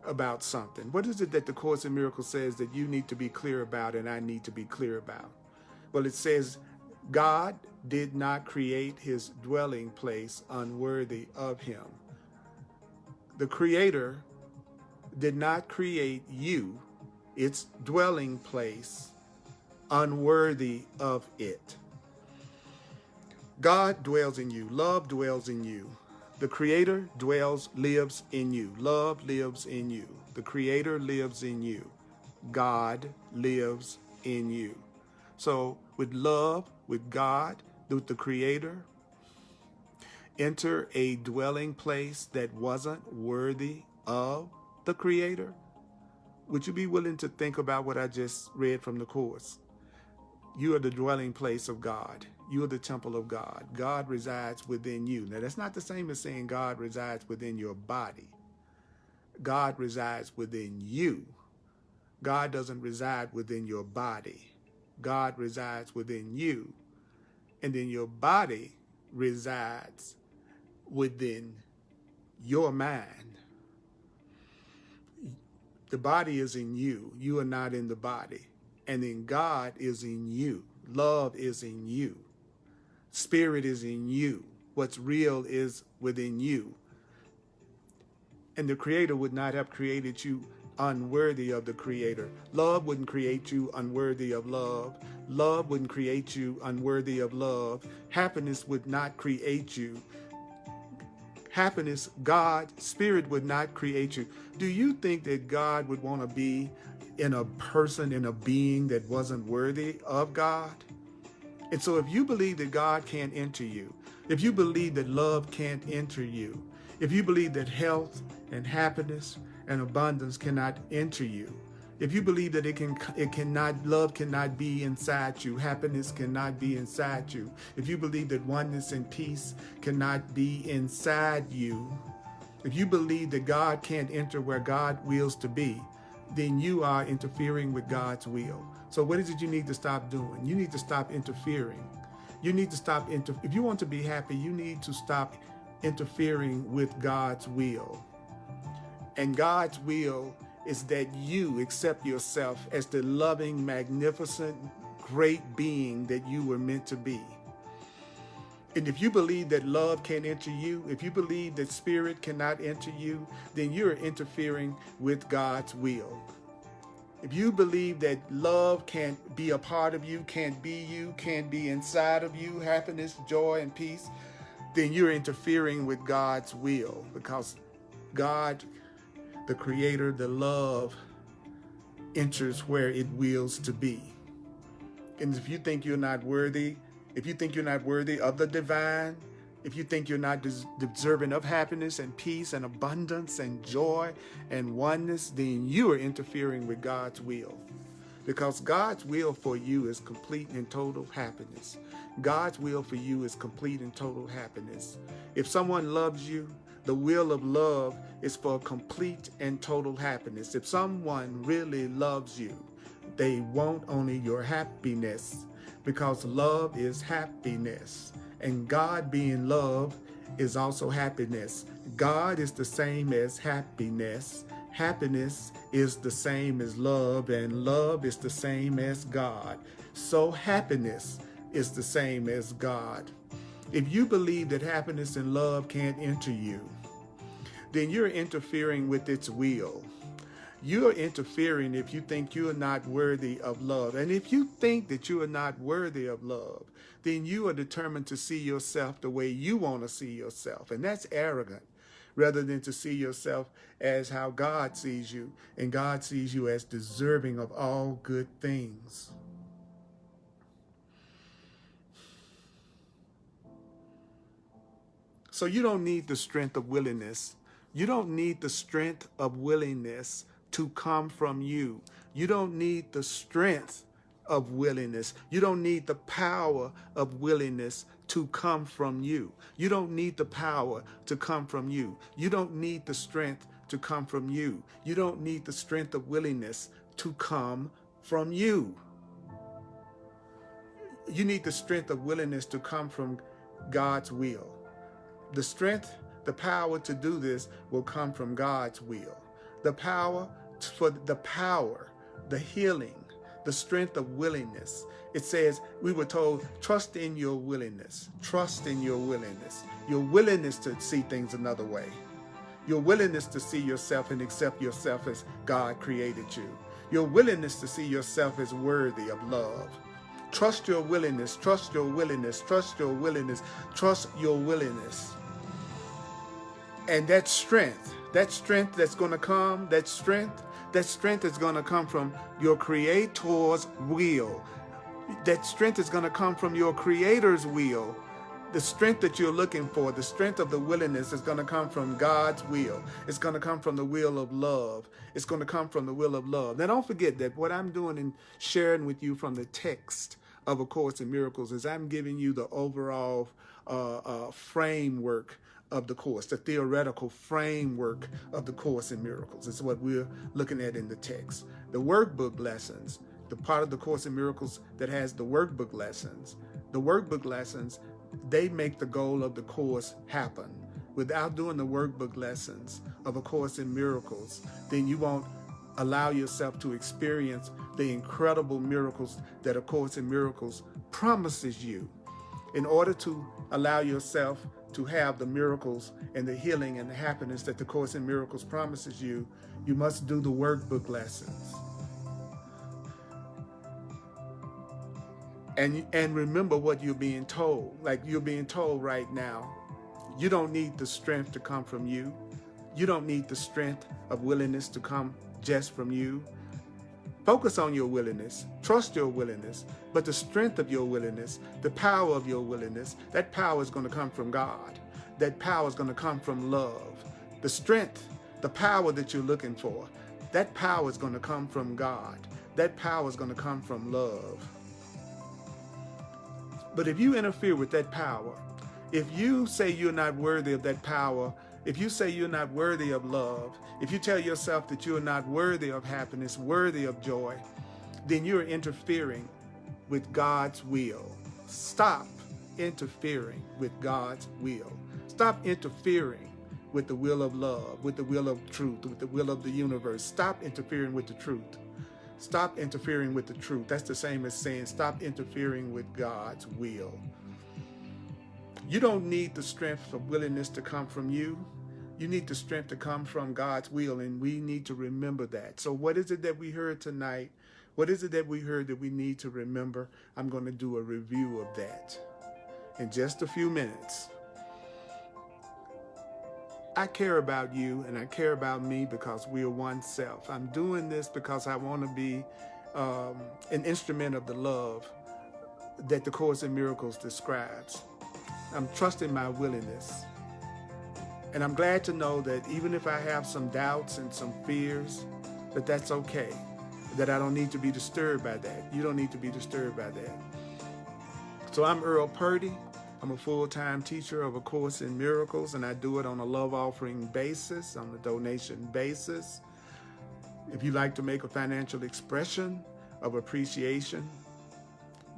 about something. What is it that the Course in Miracles says that you need to be clear about and I need to be clear about? Well, it says God did not create his dwelling place unworthy of him. The Creator did not create you, its dwelling place, unworthy of it. God dwells in you. Love dwells in you. The Creator lives in you. Love lives in you. The Creator lives in you. God lives in you. So with love, with God, with the Creator, enter a dwelling place that wasn't worthy of the Creator. Would you be willing to think about what I just read from the Course? You are the dwelling place of God. You are the temple of God. God resides within you. Now, that's not the same as saying God resides within your body. God resides within you. God doesn't reside within your body. God resides within you. And then your body resides within your mind. The body is in you. You are not in the body. And then God is in you. Love is in you. Spirit is in you. What's real is within you. And the Creator would not have created you unworthy of the Creator. Love wouldn't create you unworthy of love. Love wouldn't create you unworthy of love. Happiness would not create you. Happiness, God, Spirit would not create you. Do you think that God would want to be in a person, in a being that wasn't worthy of God? And so if you believe that God can't enter you, if you believe that love can't enter you, if you believe that health and happiness and abundance cannot enter you, if you believe that love cannot be inside you, happiness cannot be inside you, if you believe that oneness and peace cannot be inside you, if you believe that God can't enter where God wills to be, then you are interfering with God's will. So what is it you need to stop doing? You need to stop interfering. You need to stop, if you want to be happy, you need to stop interfering with God's will. And God's will is that you accept yourself as the loving, magnificent, great being that you were meant to be. And if you believe that love can't enter you, if you believe that spirit cannot enter you, then you're interfering with God's will. If you believe that love can't be a part of you, can't be inside of you, happiness, joy, and peace, then you're interfering with God's will, because God, the Creator, the love, enters where it wills to be. And if you think you're not worthy, if you think you're not worthy of the divine, if you think you're not deserving of happiness and peace and abundance and joy and oneness, then you are interfering with God's will. Because God's will for you is complete and total happiness. God's will for you is complete and total happiness. If someone loves you, the will of love is for complete and total happiness. If someone really loves you, they want only your happiness, because love is happiness. And God being love is also happiness. God is the same as happiness. Happiness is the same as love, and love is the same as God. So happiness is the same as God. If you believe that happiness and love can't enter you, then you're interfering with its will. You're interfering if you think you are not worthy of love. And if you think that you are not worthy of love, then you are determined to see yourself the way you want to see yourself. And that's arrogant, rather than to see yourself as how God sees you. And God sees you as deserving of all good things. So you don't need the strength of willingness. You don't need the strength of willingness to come from you. You don't need the strength of willingness. You don't need the power of willingness to come from you. You don't need the power to come from you. You don't need the strength to come from you. You don't need the strength of willingness to come from you. You need the strength of willingness to come from God's will. The strength, the power to do this will come from God's will. The power, the healing, the strength of willingness. It says, we were told, trust in your willingness. Trust in your willingness. Your willingness to see things another way. Your willingness to see yourself and accept yourself as God created you. Your willingness to see yourself as worthy of love. Trust your willingness. Trust your willingness. Trust your willingness. Trust your willingness. And that strength that's going to come, that strength is going to come from your Creator's will. That strength is going to come from your Creator's will. The strength that you're looking for, the strength of the willingness, is going to come from God's will. It's going to come from the will of love. It's going to come from the will of love. Now, don't forget that what I'm doing and sharing with you from the text of A Course in Miracles is I'm giving you the overall framework of the Course, the theoretical framework of the Course in Miracles. It's what we're looking at in the text. The workbook lessons, the part of the Course in Miracles that has the workbook lessons, they make the goal of the Course happen. Without doing the workbook lessons of A Course in Miracles, then you won't allow yourself to experience the incredible miracles that A Course in Miracles promises you. In order to allow yourself to have the miracles and the healing and the happiness that the Course in Miracles promises you, you must do the workbook lessons. And remember what you're being told. Like you're being told right now, you don't need the strength to come from you. You don't need the strength of willingness to come just from you. Focus on your willingness, trust your willingness, but the strength of your willingness, the power of your willingness, that power is going to come from God. That power is going to come from love. The strength, the power that you're looking for, that power is going to come from God. That power is going to come from love. But if you interfere with that power, if you say you're not worthy of that power, if you say you're not worthy of love, if you tell yourself that you're not worthy of happiness, worthy of joy, then you're interfering with God's will. Stop interfering with God's will. Stop interfering with the will of love, with the will of truth, with the will of the universe. Stop interfering with the truth. Stop interfering with the truth. That's the same as saying stop interfering with God's will. You don't need the strength of willingness to come from you. You need the strength to come from God's will, and we need to remember that. So what is it that we heard tonight? What is it that we heard that we need to remember? I'm going to do a review of that in just a few minutes. I care about you and I care about me because we are one self. I'm doing this because I want to be an instrument of the love that the Course in Miracles describes. I'm trusting my willingness. And I'm glad to know that even if I have some doubts and some fears, that that's okay. That I don't need to be disturbed by that. You don't need to be disturbed by that. So I'm Earl Purdy. I'm a full-time teacher of A Course in Miracles, and I do it on a love offering basis, on a donation basis. If you'd like to make a financial expression of appreciation,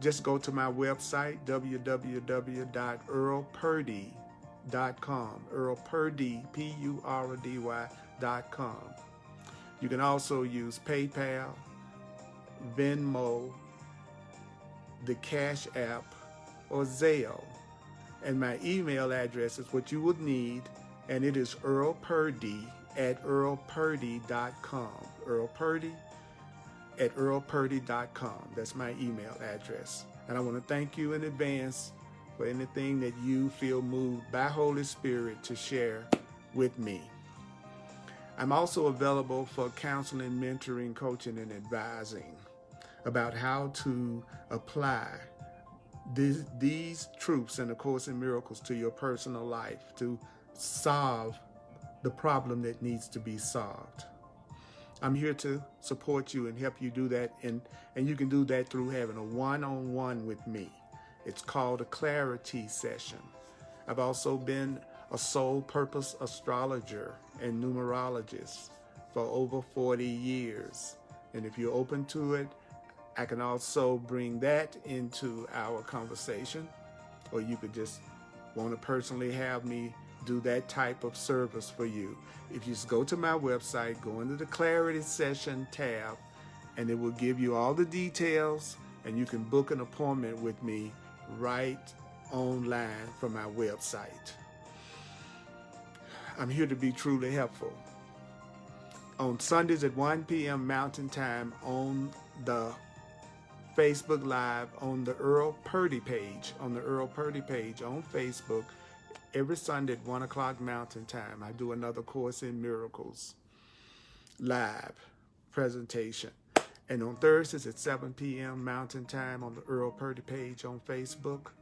just go to my website, www.earlpurdy.com, earlpurdy, Purdy.com. You can also use PayPal, Venmo, the Cash App, or Zelle. And my email address is what you would need, and it is earlpurdy@earlpurdy.com. earlpurdy@earlpurdy.com. That's my email address. And I want to thank you in advance for anything that you feel moved by Holy Spirit to share with me. I'm also available for counseling, mentoring, coaching, and advising about how to apply these truths in A Course in Miracles to your personal life to solve the problem that needs to be solved. I'm here to support you and help you do that, and you can do that through having a one-on-one with me. It's called a clarity session. I've also been a soul purpose astrologer and numerologist for over 40 years. And if you're open to it, I can also bring that into our conversation, or you could just want to personally have me do that type of service for you. If you just go to my website, go into the Clarity Session tab, and it will give you all the details, and you can book an appointment with me right online from my website. I'm here to be truly helpful. On Sundays at 1 p.m. Mountain Time on the Facebook Live on the Earl Purdy page, on Facebook, every Sunday at 1 o'clock Mountain Time, I do another Course in Miracles live presentation. And on Thursdays at 7 p.m. Mountain Time on the Earl Purdy page on Facebook,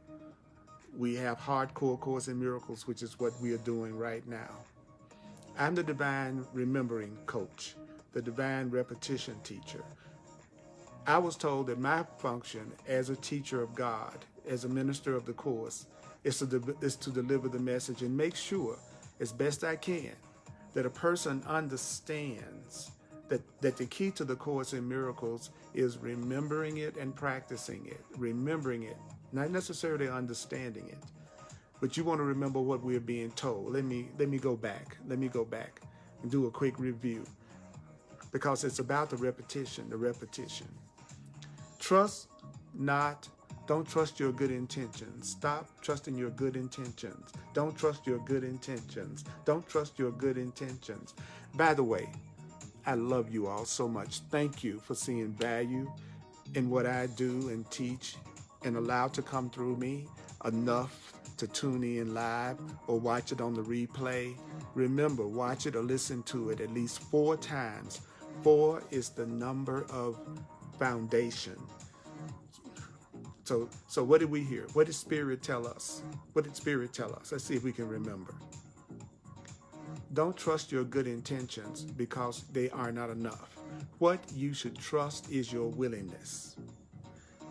we have Hardcore Course in Miracles, which is what we are doing right now. I'm the Divine Remembering Coach, the Divine Repetition Teacher. I was told that my function as a teacher of God, as a minister of the Course, is to deliver the message and make sure, as best I can, that a person understands that the key to the Course in Miracles is remembering it and practicing it. Remembering it, not necessarily understanding it, but you want to remember what we're being told. Let me go back. Let me go back and do a quick review, because it's about the repetition. Don't trust your good intentions. Stop trusting your good intentions. Don't trust your good intentions. Don't trust your good intentions. By the way, I love you all so much. Thank you for seeing value in what I do and teach and allow to come through me enough to tune in live or watch it on the replay. Remember, watch it or listen to it at least 4 times. 4 is the number of foundation. So what did we hear? What did Spirit tell us? What did Spirit tell us? Let's see if we can remember. Don't trust your good intentions because they are not enough. What you should trust is your willingness.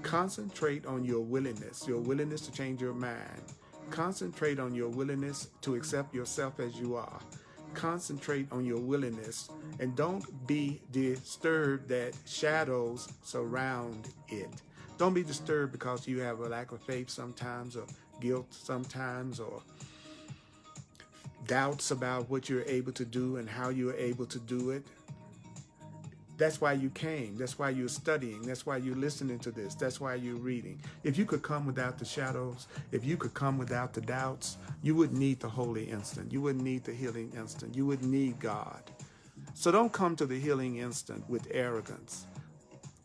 Concentrate on your willingness to change your mind. Concentrate on your willingness to accept yourself as you are. Concentrate on your willingness, and don't be disturbed that shadows surround it. Don't be disturbed because you have a lack of faith sometimes, or guilt sometimes, or doubts about what you're able to do and how you're able to do it. That's why you came. That's why you're studying. That's why you're listening to this. That's why you're reading. If you could come without the shadows, if you could come without the doubts, you wouldn't need the holy instant. You wouldn't need the healing instant. You wouldn't need God. So don't come to the healing instant with arrogance.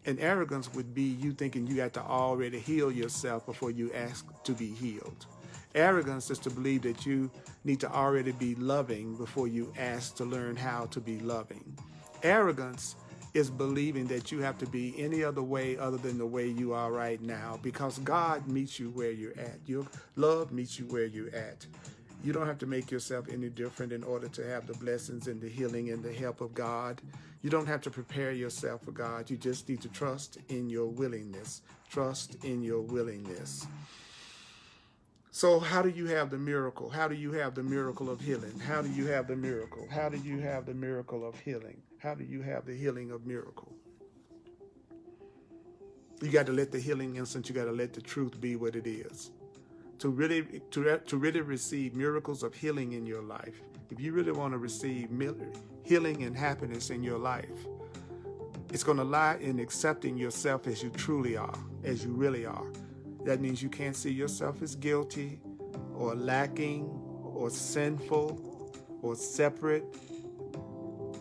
And arrogance would be you thinking you got to already heal yourself before you ask to be healed. Arrogance is to believe that you need to already be loving before you ask to learn how to be loving. Arrogance is believing that you have to be any other way other than the way you are right now, because God meets you where you're at. Your love meets you where you're at. You don't have to make yourself any different in order to have the blessings and the healing and the help of God. You don't have to prepare yourself for God. You just need to trust in your willingness. Trust in your willingness. So how do you have the miracle? How do you have the miracle of healing? How do you have the miracle? How do you have the miracle of healing? How do you have the healing of miracle? You got to let the healing instant, you got to let the truth be what it is. To really receive miracles of healing in your life, if you really want to receive healing and happiness in your life, it's going to lie in accepting yourself as you truly are, as you really are. That means you can't see yourself as guilty or lacking or sinful or separate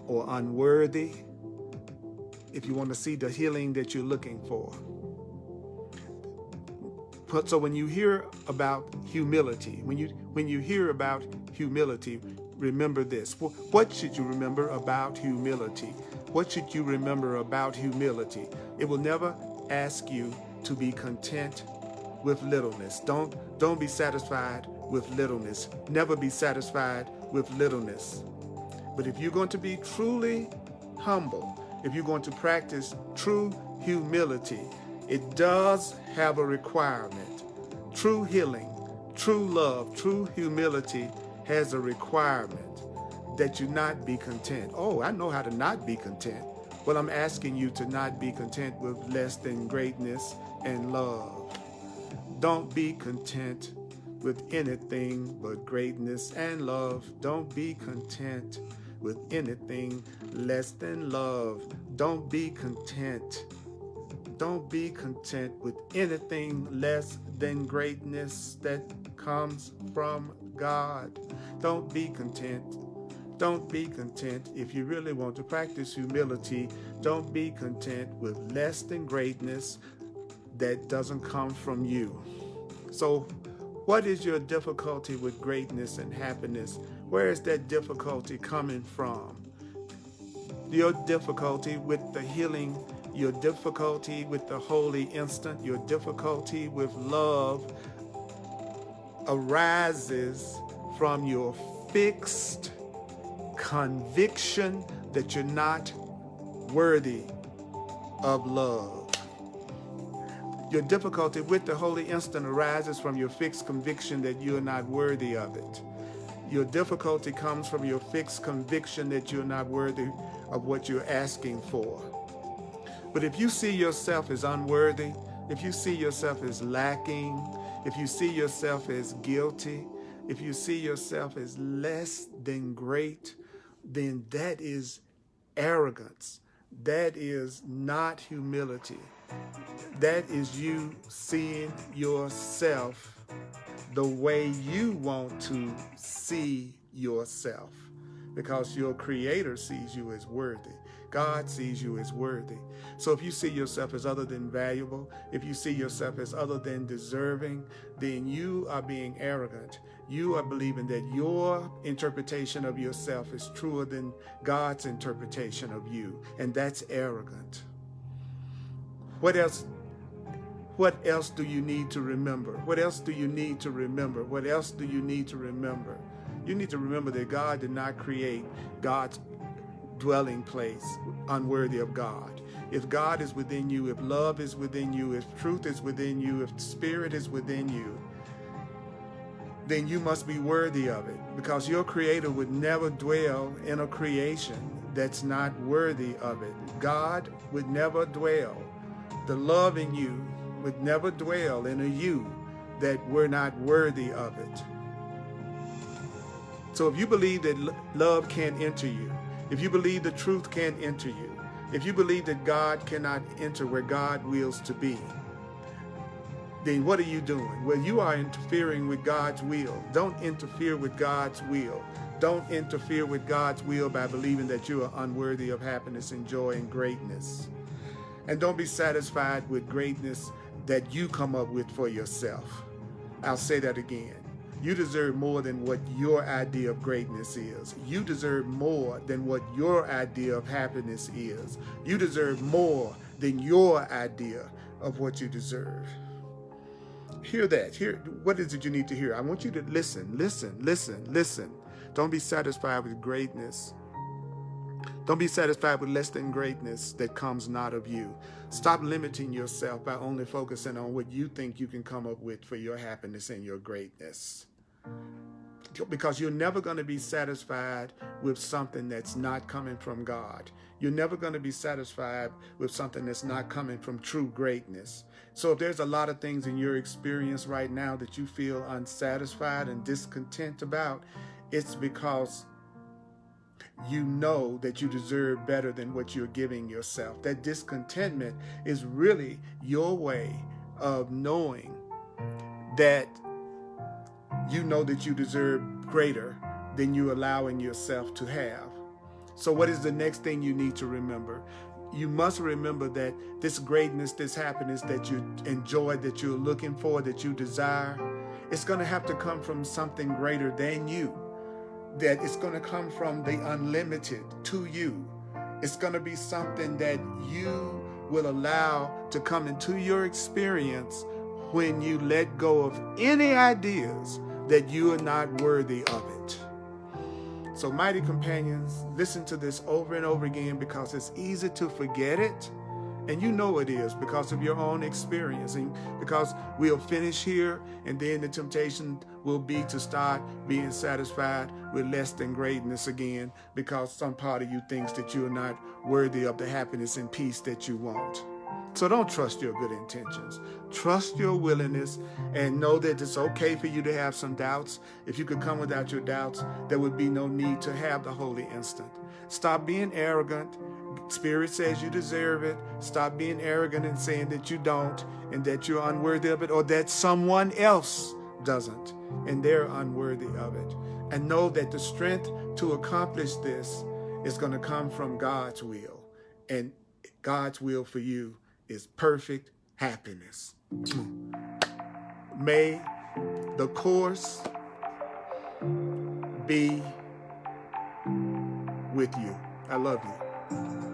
or unworthy if you want to see the healing that you're looking for. So when you hear about humility, when you hear about humility, remember this. What should you remember about humility? What should you remember about humility? It will never ask you to be content with littleness. Don't be satisfied with littleness. Never be satisfied with littleness. But if you're going to be truly humble, if you're going to practice true humility, it does have a requirement. True healing, true love, true humility has a requirement that you not be content. Oh, I know how to not be content. Well, I'm asking you to not be content with less than greatness and love. Don't be content with anything but greatness and love. Don't be content with anything less than love. Don't be content. Don't be content with anything less than greatness that comes from God. Don't be content. Don't be content. If you really want to practice humility, don't be content with less than greatness that doesn't come from you. So what is your difficulty with greatness and happiness? Where is that difficulty coming from? Your difficulty with the healing, your difficulty with the holy instant, your difficulty with love arises from your fixed conviction that you're not worthy of love. Your difficulty with the holy instant arises from your fixed conviction that you are not worthy of it. Your difficulty comes from your fixed conviction that you're not worthy of what you're asking for. But if you see yourself as unworthy, if you see yourself as lacking, if you see yourself as guilty, if you see yourself as less than great, then that is arrogance. That is not humility. That is you seeing yourself the way you want to see yourself, because your Creator sees you as worthy. God sees you as worthy. So if you see yourself as other than valuable, if you see yourself as other than deserving, then you are being arrogant. You are believing that your interpretation of yourself is truer than God's interpretation of you, and that's arrogant. What else do you need to remember? What else do you need to remember? What else do you need to remember? You need to remember that God did not create God's dwelling place unworthy of God. If God is within you, if love is within you, if truth is within you, if spirit is within you, then you must be worthy of it, because your Creator would never dwell in a creation that's not worthy of it. God would never dwell. The love in you would never dwell in a you that were not worthy of it. So if you believe that love can't enter you, if you believe the truth can't enter you, if you believe that God cannot enter where God wills to be, then what are you doing? Well, you are interfering with God's will. Don't interfere with God's will. Don't interfere with God's will by believing that you are unworthy of happiness and joy and greatness. And don't be satisfied with greatness that you come up with for yourself. I'll say that again. You deserve more than what your idea of greatness is. You deserve more than what your idea of happiness is. You deserve more than your idea of what you deserve. Hear that. Hear, what is it you need to hear? I want you to listen, listen, listen, listen. Don't be satisfied with greatness. Don't be satisfied with less than greatness that comes not of you. Stop limiting yourself by only focusing on what you think you can come up with for your happiness and your greatness. Because you're never going to be satisfied with something that's not coming from God. You're never going to be satisfied with something that's not coming from true greatness. So if there's a lot of things in your experience right now that you feel unsatisfied and discontent about, it's because you know that you deserve better than what you're giving yourself. That discontentment is really your way of knowing that you know that you deserve greater than you're allowing yourself to have. So what is the next thing you need to remember? You must remember that this greatness, this happiness that you enjoy, that you're looking for, that you desire, it's going to have to come from something greater than you. That it's going to come from the unlimited to you. It's going to be something that you will allow to come into your experience when you let go of any ideas that you are not worthy of it. So, mighty companions, listen to this over and over again, because it's easy to forget it. And you know it is because of your own experience, and because we'll finish here, and then the temptation will be to start being satisfied with less than greatness again, because some part of you thinks that you are not worthy of the happiness and peace that you want. So don't trust your good intentions. Trust your willingness, and know that it's okay for you to have some doubts. If you could come without your doubts, there would be no need to have the holy instant. Stop being arrogant. Spirit says you deserve it. Stop being arrogant and saying that you don't, and that you're unworthy of it, or that someone else doesn't and they're unworthy of it. And know that the strength to accomplish this is going to come from God's will. And God's will for you is perfect happiness. May the course be with you. I love you.